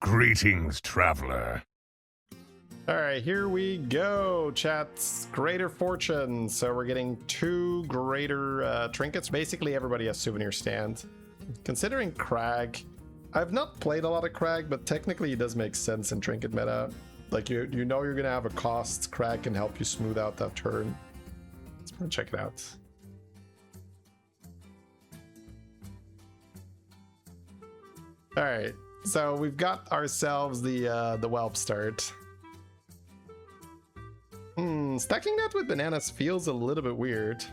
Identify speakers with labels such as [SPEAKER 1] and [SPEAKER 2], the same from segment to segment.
[SPEAKER 1] Greetings, traveler.
[SPEAKER 2] Alright, here we go, chat's Greater Fortune. So we're getting 2 greater trinkets. Basically, everybody has souvenir stand. Considering Crag, I've not played a lot of Crag, but technically it does make sense in trinket meta. Like, you know you're gonna have a cost. Crag can help you smooth out that turn. Let's go check it out. Alright, so we've got ourselves the whelp start. Stacking that with bananas feels a little bit weird.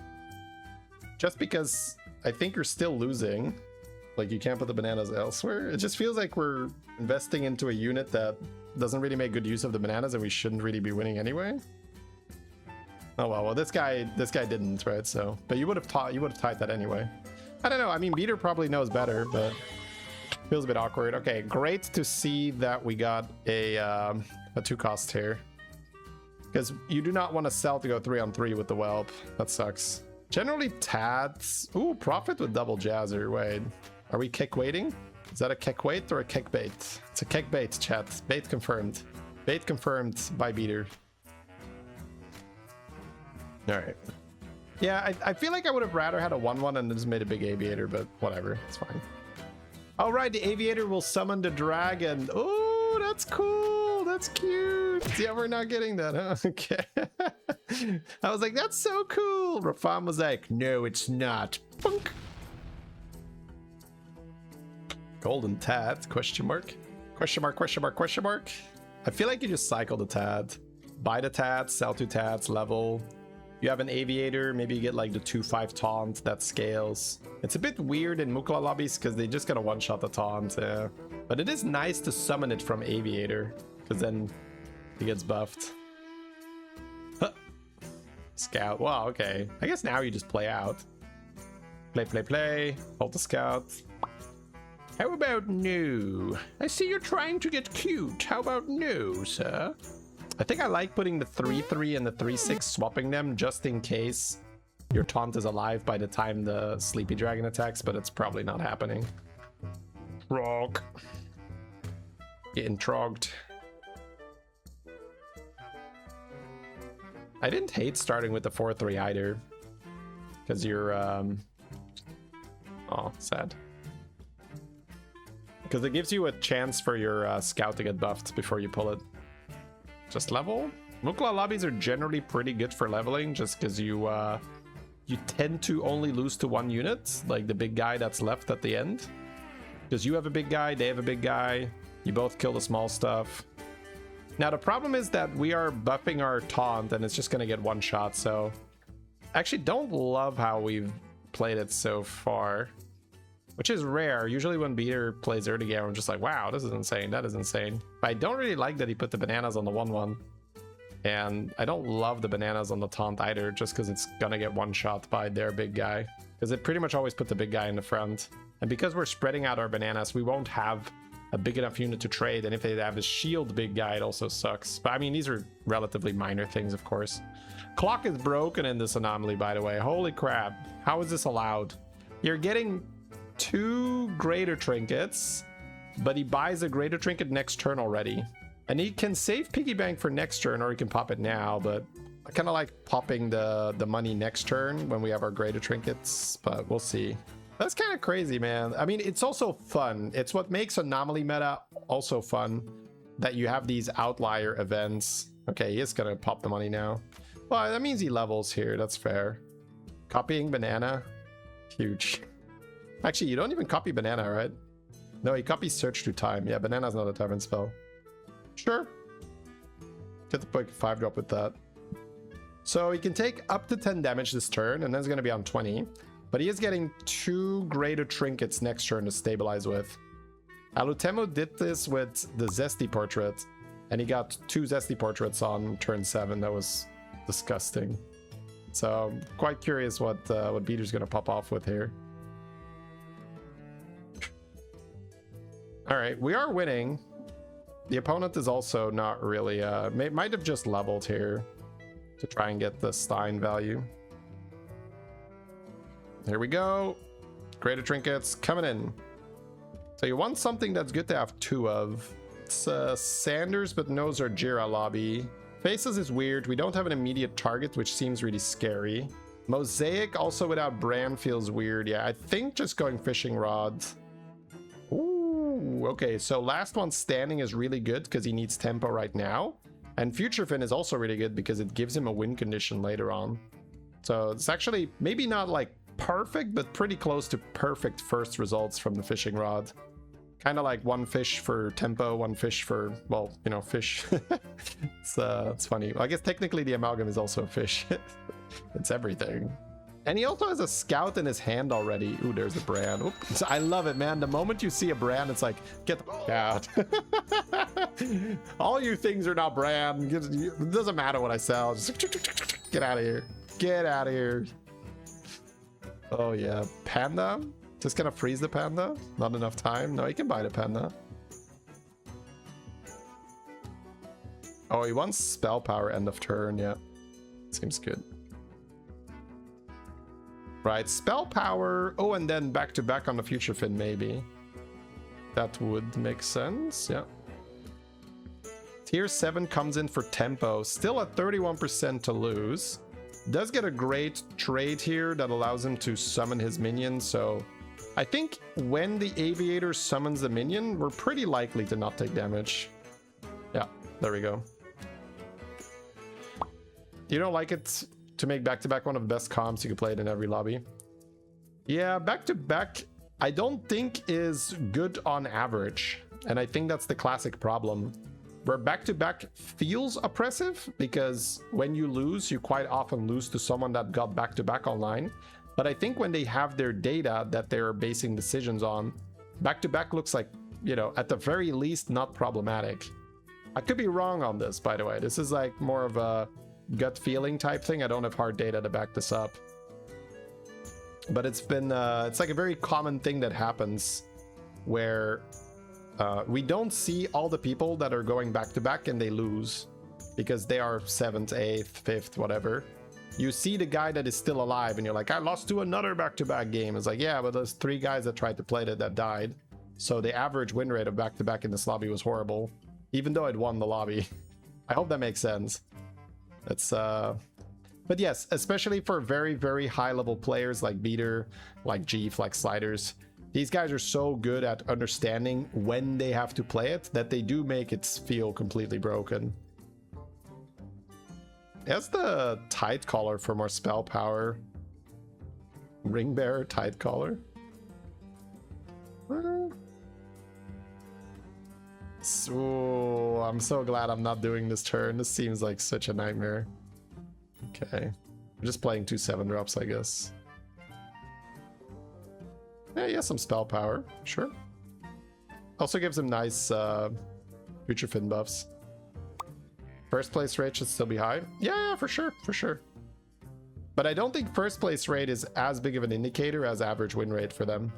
[SPEAKER 2] Just because I think you're still losing. Like, you can't put the bananas elsewhere. It just feels like we're investing into a unit that doesn't really make good use of the bananas, and we shouldn't really be winning anyway. Oh well, this guy didn't, right? So, but you would have tied that anyway. I don't know. I mean, Beater probably knows better, but feels a bit awkward. Okay, great to see that we got a 2 cost here. Because you do not want to sell to go 3-on-3 with the whelp. That sucks. Generally, Tads. Ooh, profit with double jazzer. Wait, are we kick waiting? Is that a kick wait or a kick bait? It's a kick bait, chat. Bait confirmed. Bait confirmed by Beater. All right. Yeah, I feel like I would have rather had a 1-1 and just made a big aviator, but whatever. It's fine. All right, the aviator will summon the dragon. Oh, that's cool. That's cute. Yeah, we're not getting that, huh? Okay. I was like, that's so cool. Rafam was like, no, it's not. Punk. Golden Tad, question mark? Question mark, question mark, question mark? I feel like you just cycle the Tad. Buy the Tad, sell 2 Tads, level. You have an aviator, maybe you get like the 2-5 taunt that scales. It's a bit weird in Mukla lobbies because they just gotta one-shot the taunt. But it is nice to summon it from aviator because then he gets buffed. Scout. Wow, okay. I guess now you just play out. Play. Hold the scout. How about no? I see you're trying to get cute. How about no, sir? I think I like putting the 3-3 and the 3-6, swapping them just in case your taunt is alive by the time the Sleepy Dragon attacks, but it's probably not happening. Trog. Getting trogged. I didn't hate starting with the 4-3 either, because you're, oh, sad. Because it gives you a chance for your scout to get buffed before you pull it. Just level. Mukla lobbies are generally pretty good for leveling, just because you tend to only lose to 1 unit, like the big guy that's left at the end. Because you have a big guy, they have a big guy, you both kill the small stuff. Now the problem is that we are buffing our taunt and it's just gonna get 1 shot, so I actually don't love how we've played it so far, which is rare. Usually when Beater plays early game, I'm just like, wow, this is insane, that is insane. But I don't really like that he put the bananas on the 1-1, and I don't love the bananas on the taunt either, just because it's gonna get 1 shot by their big guy, because it pretty much always put the big guy in the front. And because we're spreading out our bananas, we won't have a big enough unit to trade, and if they have a shield big guy, it also sucks. But I mean, these are relatively minor things, of course. Clock is broken in this anomaly, by the way. Holy crap, how is this allowed? You're getting 2 greater trinkets, but he buys a greater trinket next turn already, and he can save piggy bank for next turn, or he can pop it now, but I kind of like popping the money next turn when we have our greater trinkets, but we'll see. That's kind of crazy, man. I mean, it's also fun. It's what makes anomaly meta also fun, that you have these outlier events. Okay, he is gonna pop the money now. Well, that means he levels here. That's fair. Copying banana, huge. Actually, you don't even copy banana, right? No, he copies search through time. Yeah, banana's not a tavern spell. Sure. Get the quick 5-drop with that. So he can take up to 10 damage this turn, and then it's going to be on 20. But he is getting 2 greater trinkets next turn to stabilize with. Alutemo did this with the Zesty portrait, and he got 2 Zesty portraits on turn 7. That was disgusting. So I'm quite curious what Beater's going to pop off with here. All right, we are winning. The opponent is also not really, might have just leveled here to try and get the Stein value. Here we go. Greater trinkets coming in. So you want something that's good to have 2 of. It's Sanders but no Zarjira lobby. Faces is weird. We don't have an immediate target, which seems really scary. Mosaic also without Bran feels weird. Yeah, I think just going fishing rod. Ooh, okay, so last one standing is really good because he needs tempo right now. And Futurefin is also really good because it gives him a win condition later on. So it's actually maybe not like perfect, but pretty close to perfect first results from the fishing rod. Kind of like one fish for tempo, one fish for, well, you know, fish. It's funny. Well, I guess technically the amalgam is also a fish. It's everything. And he also has a scout in his hand already. Ooh, there's a brand. Oops. I love it, man. The moment you see a brand, it's like, get the fuck out. All you things are not brand. It doesn't matter what I sell. Just get out of here. Get out of here. Oh, yeah. Panda? Just gonna freeze the panda? Not enough time? No, he can buy the panda. Oh, he wants spell power end of turn. Yeah. Seems good. Right, spell power. Oh, and then back to back on the Futurefin, maybe. That would make sense, yeah. Tier 7 comes in for tempo. Still at 31% to lose. Does get a great trade here that allows him to summon his minion, so... I think when the Aviator summons the minion, we're pretty likely to not take damage. Yeah, there we go. You don't like it to make back-to-back one of the best comps? You can play it in every lobby. Yeah, back-to-back I don't think is good on average, and I think that's the classic problem, where back-to-back feels oppressive because when you lose, you quite often lose to someone that got back-to-back online. But I think when they have their data that they're basing decisions on, back-to-back looks like, you know, at the very least not problematic. I could be wrong on this, by the way. This is like more of a gut feeling type thing. I don't have hard data to back this up. But it's been, it's like a very common thing that happens where we don't see all the people that are going back-to-back and they lose because they are 7th, 8th, 5th, whatever. You see the guy that is still alive and you're like, I lost to another back-to-back game. It's like, yeah, but there's 3 guys that tried to play that died. So the average win rate of back-to-back in this lobby was horrible, even though it won the lobby. I hope that makes sense. It's but yes, especially for very, very high level players like Beater, like Jeef, like Sliders, these guys are so good at understanding when they have to play it that they do make it feel completely broken. That's the Tide Caller for more spell power. Ring Bearer, Tide Caller. So I'm so glad I'm not doing this turn. This seems like such a nightmare. Okay. I'm just playing 2 7-drops, I guess. Yeah, he has some spell power. Sure. Also gives him nice Futurefin buffs. First place rate should still be high. Yeah, for sure, for sure. But I don't think first place rate is as big of an indicator as average win rate for them.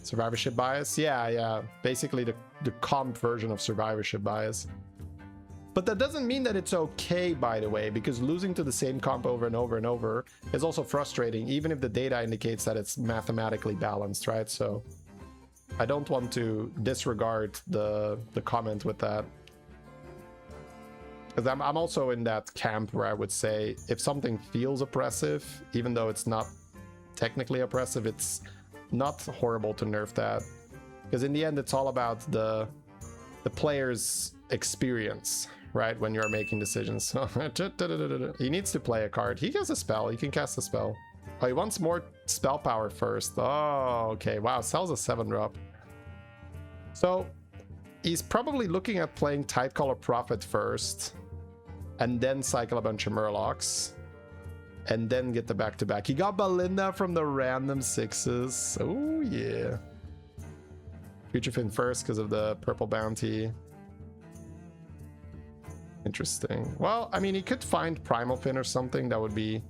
[SPEAKER 2] Survivorship bias? Yeah. Basically the comp version of survivorship bias. But that doesn't mean that it's okay, by the way, because losing to the same comp over and over and over is also frustrating, even if the data indicates that it's mathematically balanced, right? So I don't want to disregard the comment with that. Because I'm also in that camp where I would say if something feels oppressive, even though it's not technically oppressive, it's not horrible to nerf that. Because in the end, it's all about the player's experience, right? When you're making decisions. He needs to play a card. He has a spell. He can cast a spell. Oh, he wants more spell power first. Oh, okay. Wow, sells a 7-drop. So he's probably looking at playing Tidecaller Prophet first, and then cycle a bunch of Murlocs, and then get the back-to-back. He got Belinda from the random 6s. Oh, yeah. Futurefin first because of the purple bounty. Interesting. Well, I mean, he could find Primal Fin or something. That would be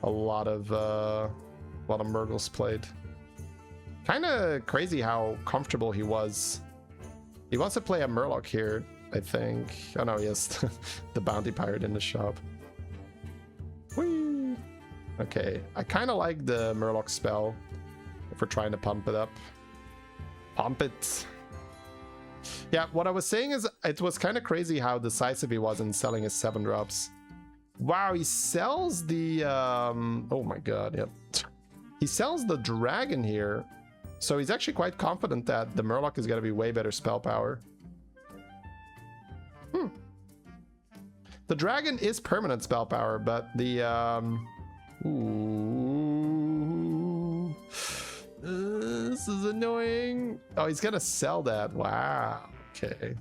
[SPEAKER 2] a lot of Murgles played. Kind of crazy how comfortable he was. He wants to play a Murloc here, I think. Oh no, he has the Bounty Pirate in the shop. Whee! Okay, I kind of like the Murloc spell if we're trying to pump it up. Pump it. Yeah, what I was saying is it was kind of crazy how decisive he was in selling his 7-drops. Wow, he sells the... oh my god, yep. He sells the dragon here. So he's actually quite confident that the Murloc is going to be way better spell power. The dragon is permanent spell power, but the... Ooh... this is annoying. Oh, he's going to sell that. Wow. Okay.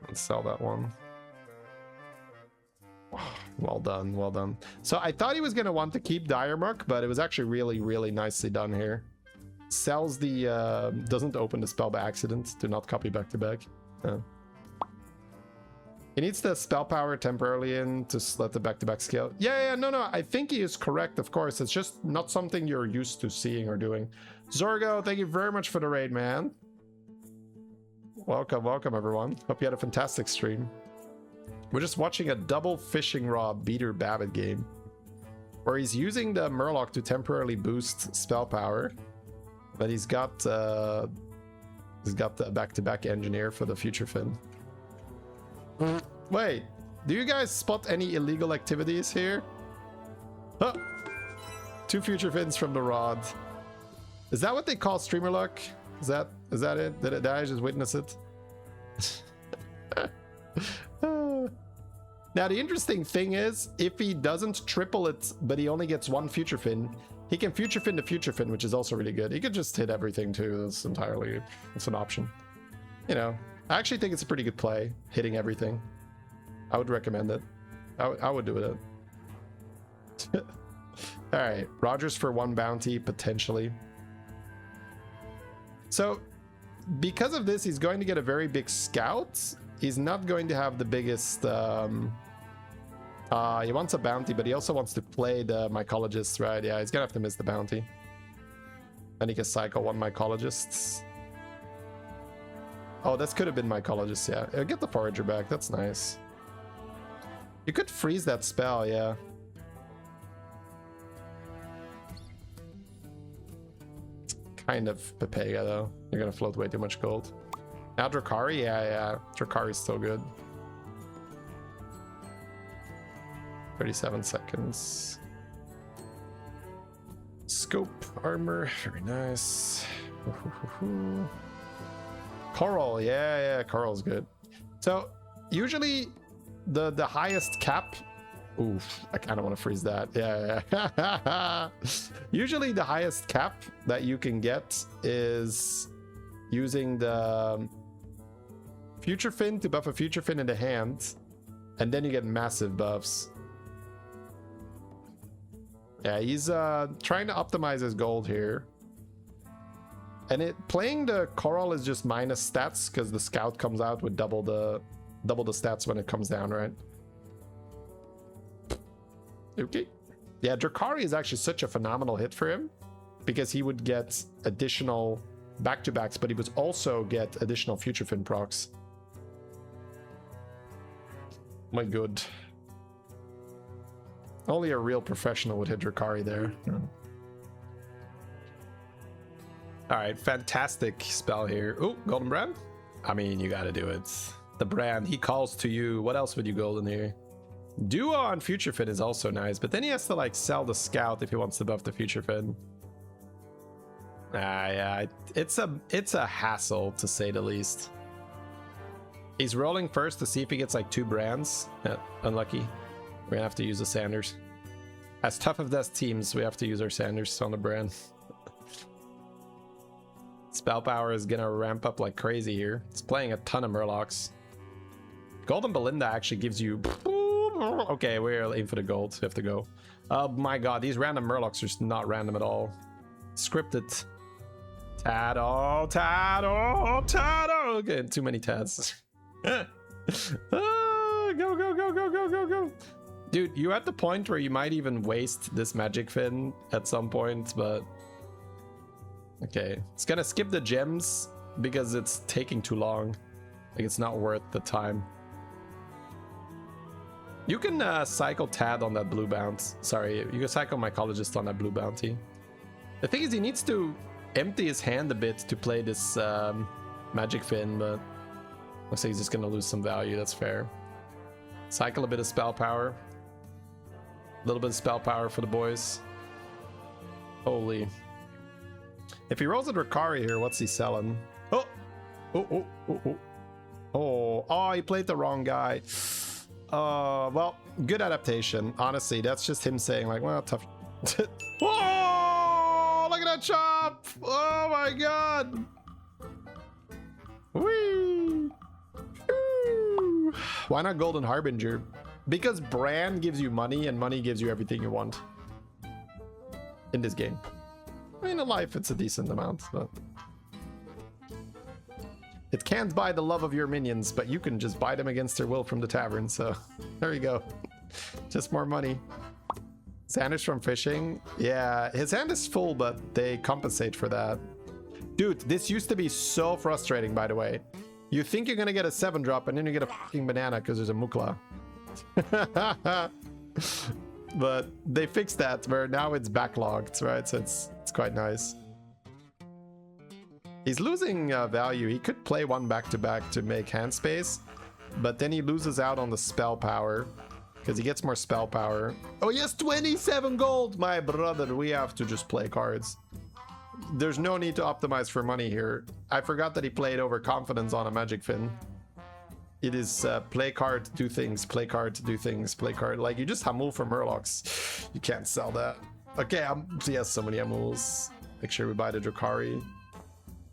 [SPEAKER 2] Let's sell that one. Well done, well done. So I thought he was going to want to keep Diremark, but it was actually really, really nicely done here. Sells the... doesn't open the spell by accident. Do not copy back to back. He needs the spell power temporarily in to let the back-to-back scale. Yeah, no. I think he is correct, of course. It's just not something you're used to seeing or doing. Zorgo, thank you very much for the raid, man. Welcome, everyone. Hope you had a fantastic stream. We're just watching a double fishing rod beater Babbitt game where he's using the Murloc to temporarily boost spell power, but he's got the back-to-back engineer for the Futurefin. Wait, do you guys spot any illegal activities here? Huh. 2 Futurefins from the rod. Is that what they call streamer luck? Is that it? Did I just witness it? Now the interesting thing is, if he doesn't triple it, but he only gets 1 Futurefin, he can Futurefin to Futurefin, which is also really good. He could just hit everything too. It's an option. You know, I actually think it's a pretty good play, hitting everything. I would recommend it. I would do it. All right, Rogers for 1 bounty, potentially. So, because of this, he's going to get a very big scout. He's not going to have the biggest... he wants a bounty, but he also wants to play the mycologist, right? Yeah, he's gonna have to miss the bounty. And he can cycle 1 mycologist. Oh, this could have been mycologist, yeah. Get the forager back, that's nice. You could freeze that spell, yeah. Kind of Papega, though. You're gonna float way too much gold. Now Drakari? Yeah. Drakari's still good. 37 seconds. Scope armor, very nice. Coral, yeah, Coral's good. So usually the highest cap... Oof, I kind of want to freeze that. Yeah. Usually the highest cap that you can get is using the Futurefin to buff a Futurefin in the hand, and then you get massive buffs. Yeah, he's trying to optimize his gold here. And playing the Coral is just minus stats because the scout comes out with double the stats when it comes down, right? Okay. Yeah, Drakari is actually such a phenomenal hit for him because he would get additional back-to-backs, but he would also get additional Futurefin procs. My good. Only a real professional would hit Drakari there. Alright, fantastic spell here. Oh, Golden Brand? I mean, you gotta do it. The brand, he calls to you. What else would you golden here? Duo on Futurefin is also nice, but then he has to like sell the scout if he wants to buff the Futurefin. Yeah, it's a hassle to say the least. He's rolling first to see if he gets like 2 brands. Yeah, unlucky. We're gonna have to use the Sanders. As tough of those teams, we have to use our Sanders on the brand. Spell power is gonna ramp up like crazy here. It's playing a ton of Murlocs. Golden Belinda actually gives you... Okay, we're aiming for the gold. We have to go. Oh my god, these random Murlocs are just not random at all. Scripted. Tado. Okay, too many Tads. Go. Dude, you're at the point where you might even waste this Magic Fin at some point, but... Okay, it's gonna skip the gems because it's taking too long. Like, it's not worth the time. You can cycle Tad on that blue bounce. Sorry, you can cycle Mycologist on that blue bounty. The thing is, he needs to empty his hand a bit to play this Magic Fin, but looks like he's just gonna lose some value. That's fair. Cycle a bit of spell power. A little bit of spell power for the boys. Holy. If he rolls a Drakari here, what's he selling? Oh! Oh, he played the wrong guy. Well, good adaptation. Honestly, that's just him saying like, well, tough. Whoa! Look at that chop! Oh my god! Whee! Woo! Why not Golden Harbinger? Because brand gives you money, and money gives you everything you want in this game. I mean, in life, it's a decent amount, but it can't buy the love of your minions, but you can just buy them against their will from the tavern. So there you go. Just more money. Sanders from fishing. Yeah, his hand is full, but they compensate for that. Dude, this used to be so frustrating, by the way. You think you're gonna get a 7-drop, and then you get a fucking banana because there's a Mukla. But they fixed that, where now it's backlogged, right? So it's quite nice. He's losing value. He could play one back-to-back to make hand space, but then he loses out on the spell power because he gets more spell power. Oh yes, 27 gold! My brother, we have to just play cards. There's no need to optimize for money here. I forgot that he played overconfidence on a Magic Fin. It is play card to do things, play card to do things, play card. Like, you just Hamul for Murlocs. You can't sell that. Okay, he has so many Hamuls. Make sure we buy the Drakari.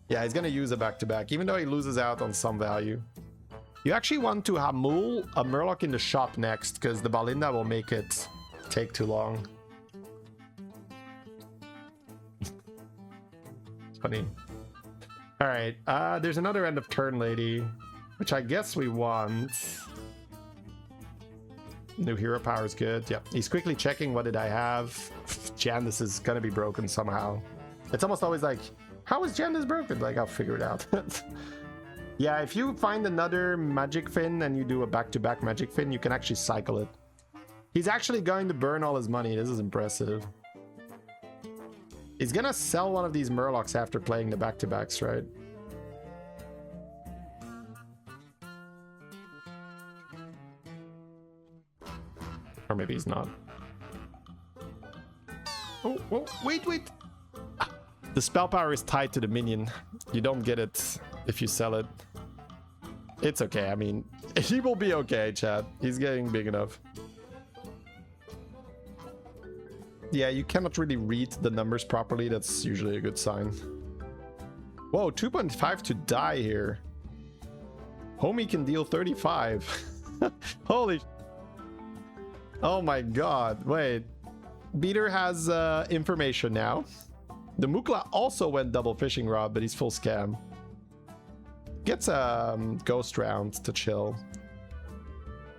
[SPEAKER 2] Yeah, he's gonna use a back-to-back, even though he loses out on some value. You actually want to Hamul a Murloc in the shop next, because the Balinda will make it take too long. Funny. Alright, there's another end of turn lady, which I guess we want. New hero power is good. Yep. He's quickly checking what did I have. Jandis is gonna be broken somehow. It's almost always like, how is Jandis broken? Like, I'll figure it out. Yeah, if you find another Magic Fin and you do a back-to-back Magic Fin, you can actually cycle it. He's actually going to burn all his money. This is impressive. He's gonna sell one of these Murlocs after playing the back-to-backs, right? Or maybe he's not. Oh, wait. Ah, the spell power is tied to the minion. You don't get it if you sell it. It's okay. I mean, he will be okay, chat. He's getting big enough. Yeah, you cannot really read the numbers properly. That's usually a good sign. Whoa, 2.5 to die here. Homie can deal 35. Holy... Oh my god, wait. Beater has information now. The Mukla also went double fishing rod, but he's full scam. Gets a ghost round to chill.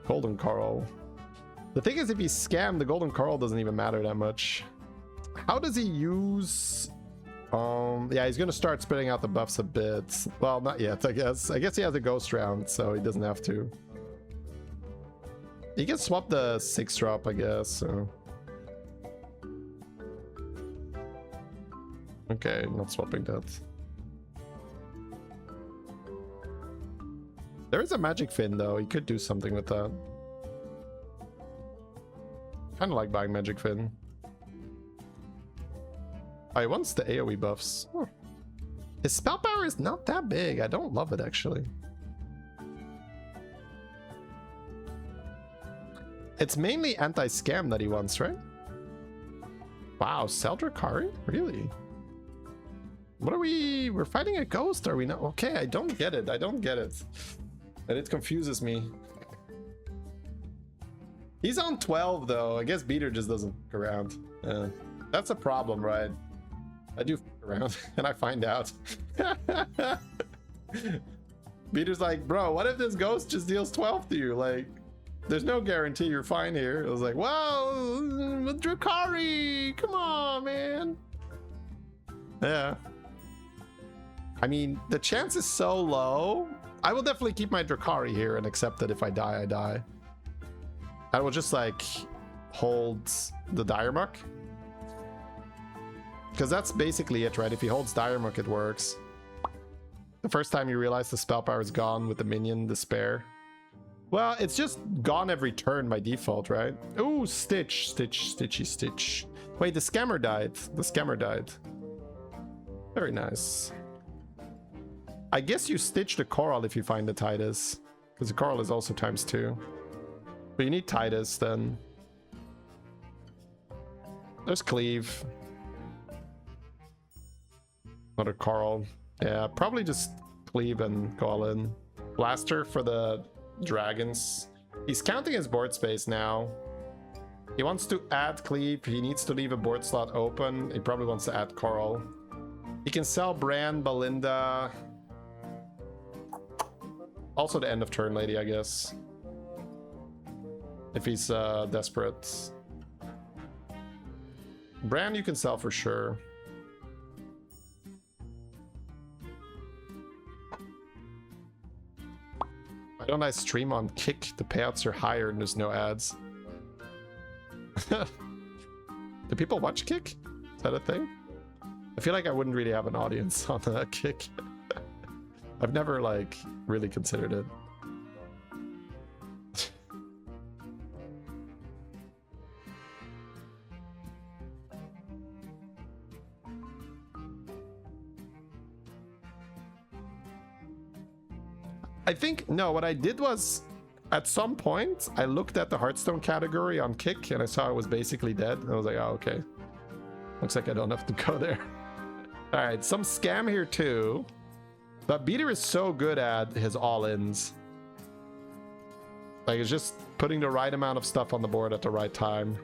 [SPEAKER 2] Golden Coral. The thing is, if he's scammed, the Golden Coral doesn't even matter that much. How does he use... yeah, he's gonna start spreading out the buffs a bit. Well, not yet, I guess. I guess he has a ghost round, so he doesn't have to. He can swap the 6-drop, I guess, so... Okay, not swapping that. There is a Magic Fin, though. He could do something with that. Kind of like buying Magic Fin. Oh, he wants the AoE buffs. Huh. His spell power is not that big. I don't love it, actually. It's mainly anti-scam that he wants, right? Wow, sell Drakari? Really? What are we... We're fighting a ghost, are we not? Okay, I don't get it. I don't get it. And it confuses me. He's on 12, though. I guess Beater just doesn't f*** around. That's a problem, right? I do f*** around, and I find out. Beater's like, bro, what if this ghost just deals 12 to you? Like... There's no guarantee you're fine here. I was like, well, Drakari, come on, man. Yeah. I mean, the chance is so low. I will definitely keep my Drakari here and accept that if I die, I die. I will just, like, hold the Dire Muck. because that's basically it, right? If he holds Diremuck, it works. The first time you realize the spell power is gone with the minion Despair. Well, it's just gone every turn by default, right? Ooh, Stitch, Stitch, Stitchy, Stitch. Wait, the Scammer died. The Scammer died. Very nice. I guess you stitch the Coral if you find the Titus, because the Coral is also ×2. But you need Titus then. There's Cleave. Another Coral. Yeah, probably just Cleave and go all in. Blaster for the dragons. He's counting his board space now. He wants to add Cleave. He needs to leave a board slot open. He probably wants to add Coral. He can sell Bran, Belinda. Also the end of turn lady, I guess. If he's desperate. Bran you can sell for sure. Why don't I stream on Kick? The payouts are higher and there's no ads. Do people watch Kick? Is that a thing? I feel like I wouldn't really have an audience on Kick. I've never like really considered it. I think, no, what I did was, at some point, I looked at the Hearthstone category on Kick and I saw it was basically dead. And I was like, oh, okay. Looks like I don't have to go there. All right, some scam here too. But Beater is so good at his all-ins. Like, it's just putting the right amount of stuff on the board at the right time.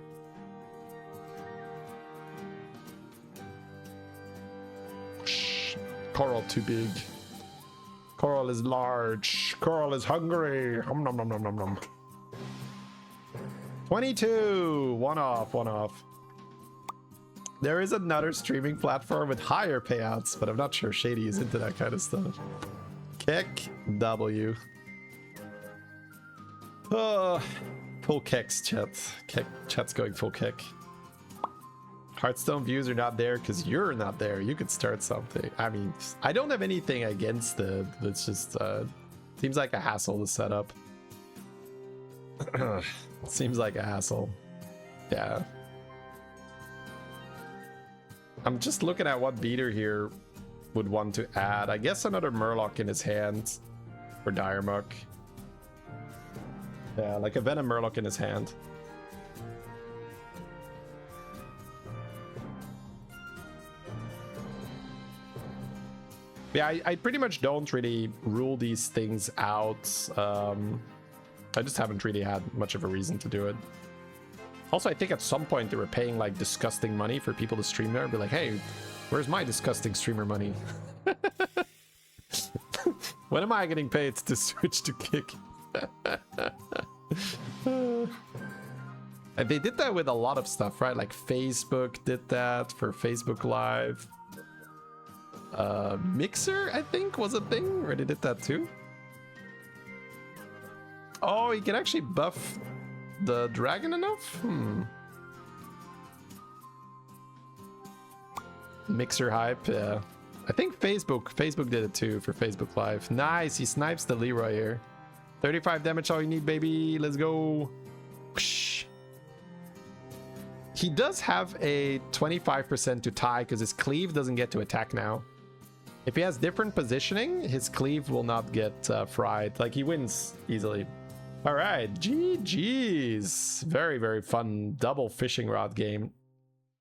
[SPEAKER 2] Shh. Coral too big. Coral is large. Coral is hungry. Nom nom nom nom nom nom. 22. One off, one off. There is another streaming platform with higher payouts, but I'm not sure Shady is into that kind of stuff. Kick W. Full kicks, chat. Chat's going full kick. Hearthstone views are not there because you're not there. You could start something. I mean, I don't have anything against it. It's just seems like a hassle to set up. Seems like a hassle. Yeah. I'm just looking at what Beater here would want to add. I guess another Murloc in his hand for Diremuck. Yeah, like a Venom Murloc in his hand. Yeah, I pretty much don't really rule these things out. I just haven't really had much of a reason to do it. Also, I think at some point they were paying like disgusting money for people to stream there and be like, hey, where's my disgusting streamer money? When am I getting paid to switch to Kick? And they did that with a lot of stuff, right? Like Facebook did that for Facebook Live. Mixer, I think, was a thing where they did that too. Oh, you can actually buff the dragon enough? Mixer hype, yeah. I think Facebook did it too for Facebook Live. Nice, he snipes the Leroy here. 35 damage, all you need, baby. Let's go. Whoosh. He does have a 25% to tie because his cleave doesn't get to attack now. If he has different positioning, his cleave will not get fried. Like, he wins easily. All right, GG's. Very, very fun double fishing rod game.